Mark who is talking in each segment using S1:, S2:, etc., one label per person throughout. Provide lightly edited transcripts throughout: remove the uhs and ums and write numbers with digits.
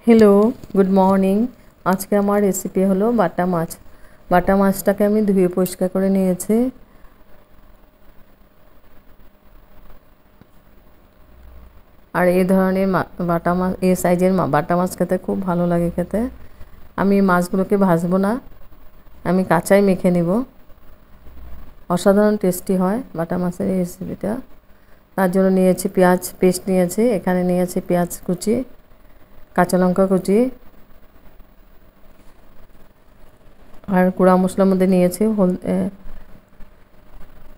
S1: Hello good morning. आज के हमार रेसिपि हलो बाटा माछ। बाटा माछटाके आमी धुए परिष्कार करे निয়েছি। আর এই ধরনের বাটা মাছ এই সাইজের বাটা মাছ খেতে খুব ভালো লাগে খেতে। আমি মাছগুলোকে ভাজবো না, আমি কাঁচাই মেখে নিব। অসাধারণ টেস্টি হয় বাটা মাছের এই রেসিপিটা। তার জন্য নিয়েছি পেঁয়াজ পেস্ট নিয়েছি, এখানে নিয়েছি পেঁয়াজ কুচি, কাঁচা লঙ্কা কুচি, আর গুঁড়া মশলার মধ্যে নিয়েছি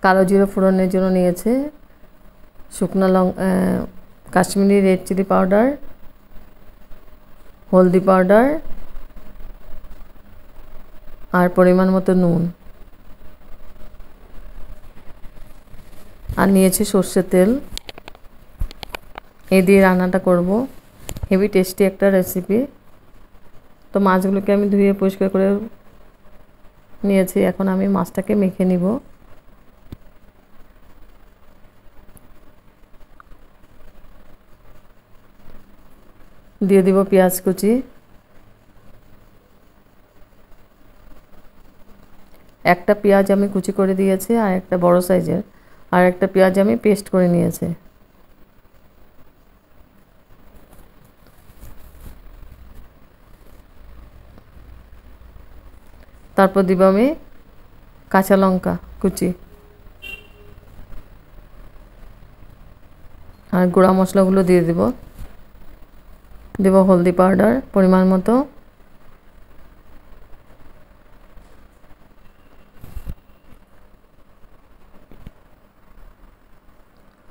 S1: কালো জিরে ফোড়নের জন্য নিয়েছি শুকনো লঙ্কা, কাশ্মীরি রেড চিলি পাউডার, হলদি পাউডার আর পরিমাণ মতো নুন, আর নিয়েছি সরষের তেল। এই দিয়ে রান্নাটা করব। হেভি টেস্টি একটা রেসিপি। তো মাছগুলোকে আমি ধুয়ে পরিষ্কার করে নিয়েছি, এখন আমি মাছটাকে মেখে নিব। দিয়ে দিব পেঁয়াজ কুচি, একটা পেঁয়াজ আমি কুচি করে দিয়েছি আর একটা বড় সাইজের, আর একটা পেঁয়াজ আমি পেস্ট করে নিয়েছি। তারপর দিব আমি কাঁচা লঙ্কা কুচি আর গুঁড়া মশলাগুলো দিয়ে দেব। দেব হলদি পাউডার পরিমাণ মতো,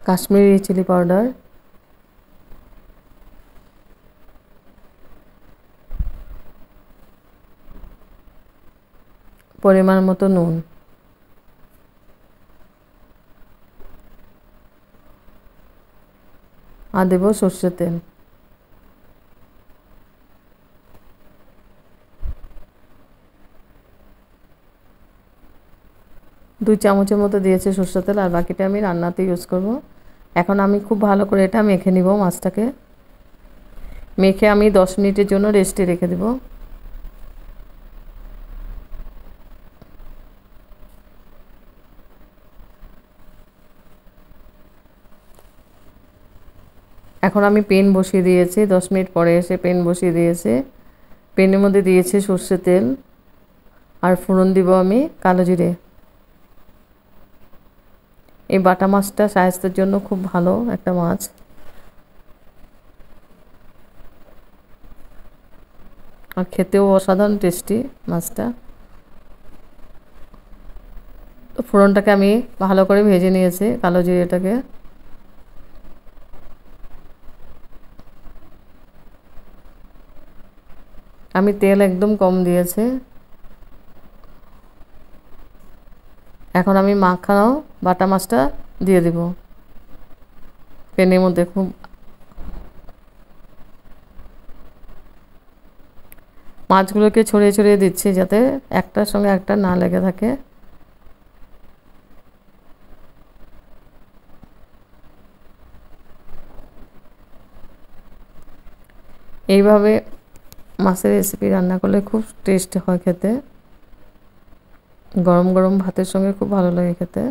S1: কাশ্মীরি চিলি পাউডার, পরিমাণ মতো নুন, আর দেব সরষের তেল। দুই চামচের মতো দিয়েছে সরষের তেল, আর বাকিটা আমি রান্নাতে ইউজ করব। এখন আমি খুব ভালো করে এটা মেখে নিব। মাছটাকে মেখে আমি 10 মিনিটের জন্য রেস্টে রেখে দেব। এখন আমি পেন বসিয়ে দিয়েছি, 10 মিনিট পরে এসে পেন বসিয়ে দিয়েছি। পেনের মধ্যে দিয়েছি সরষের তেল, আর ফোড়ন দিব আমি কালো জিরে। এই বাটা মাছটা স্বাস্থ্যের জন্য খুব ভালো একটা মাছ, আর খেতেও অসাধারণ টেস্টি মাছটা। তো ফোড়নটাকে আমি ভালো করে ভেজে নিয়েছি, কালো জিরেটাকে। আমি তেল একদম কম দিয়েছি। এখন আমি মাখানো বাটা মাছটা দিয়ে দিব পেনের মধ্যে। খুব মাছগুলোকে ছড়িয়ে ছড়িয়ে দিচ্ছি যাতে একটার সঙ্গে একটা না লেগে থাকে। এইভাবে মাছের রেসিপি রান্না করলে খুব টেস্টি হয় খেতে। গরম গরম ভাতের সঙ্গে খুব ভালো লাগে খেতে।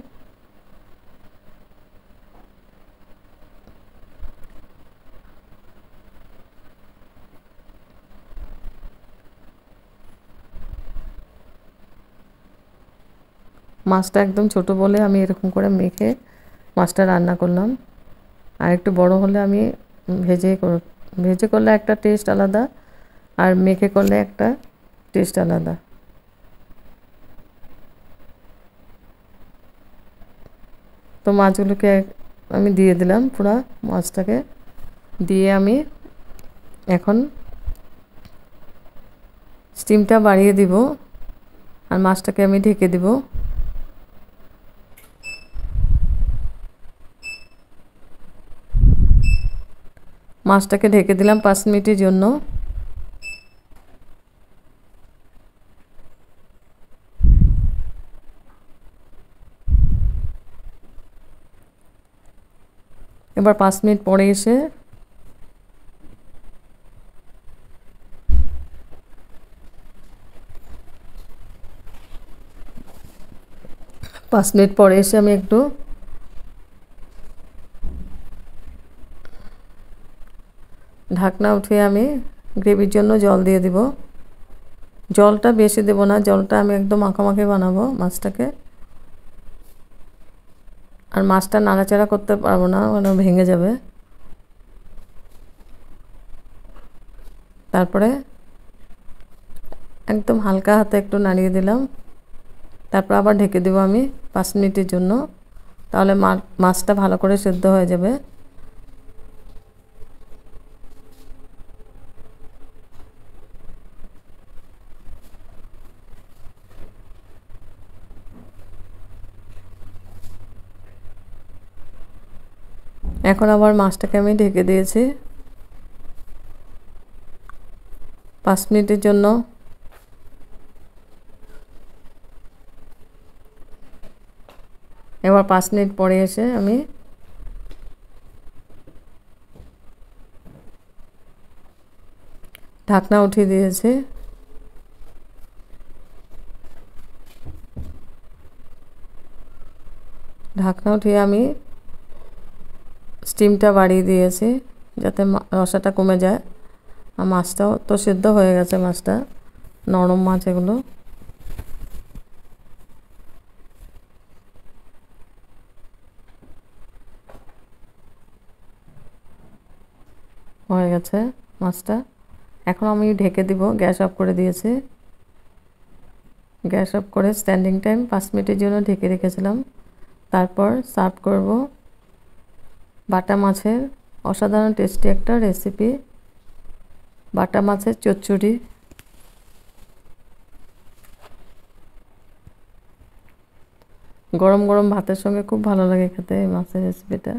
S1: মাছটা একদম ছোট বলে আমি এরকম করে মেখে মাছটা রান্না করলাম। আর একটু বড় হলে আমি ভেজে করলে একটা টেস্ট আলাদা, আর মেখে করলে একটা টেস্ট আলাদা। তো মাছগুলোকে আমি দিয়ে দিলাম, পুরো মাছটাকে দিয়ে আমি এখন স্টিমটা বাড়িয়ে দিব, আর মাছটাকে আমি ঢেকে দিব। মাছটাকে ঢেকে দিলাম 5 মিনিটের জন্য। এবার 5 মিনিট পরে এসে 5 মিনিট পরে এসে আমি একটু ঢাকনা উঠিয়ে আমি গ্রেভির জন্য জল দিয়ে দিব। জলটা বেশি দেব না, জলটা আমি একদম মাখামাখি বানাবো মাছটাকে। আর মাছটা নাড়াচাড়া করতে পারবো না, মানে ভেঙে যাবে। তারপরে একদম হালকা হাতে একটু নাড়িয়ে দিলাম। তারপর আবার ঢেকে দেব আমি 5 মিনিটের জন্য, তাহলে মাছটা ভালো করে সেদ্ধ হয়ে যাবে। এখন আবার মাছটাকে আমি ঢেকে দিয়েছি 5 মিনিটের জন্য। এবার 5 মিনিট পরে এসে আমি ঢাকনা উঠিয়ে দিয়েছি। ঢাকনা উঠিয়ে আমি স্টিমটা বাড়িয়ে দিয়েছি যাতে রসাটা কমে যায়। আর মাছটাও তো সিদ্ধ হয়ে গেছে, মাছটা নরম মাছ এগুলো। হয়ে গেছে মাছটা। এখন আমি ঢেকে দিব, গ্যাস অফ করে দিয়েছি। গ্যাস অফ করে স্ট্যান্ডিং টাইম 5 মিনিটের জন্য ঢেকে রেখেছিলাম। তারপর সার্ভ করব বাটা মাছের অসাধারণ টেস্টি একটা রেসিপি, বাটা মাছের চচ্চড়ি। গরম গরম ভাতের সঙ্গে খুব ভালো লাগে খেতে এই মাছের রেসিপিটা।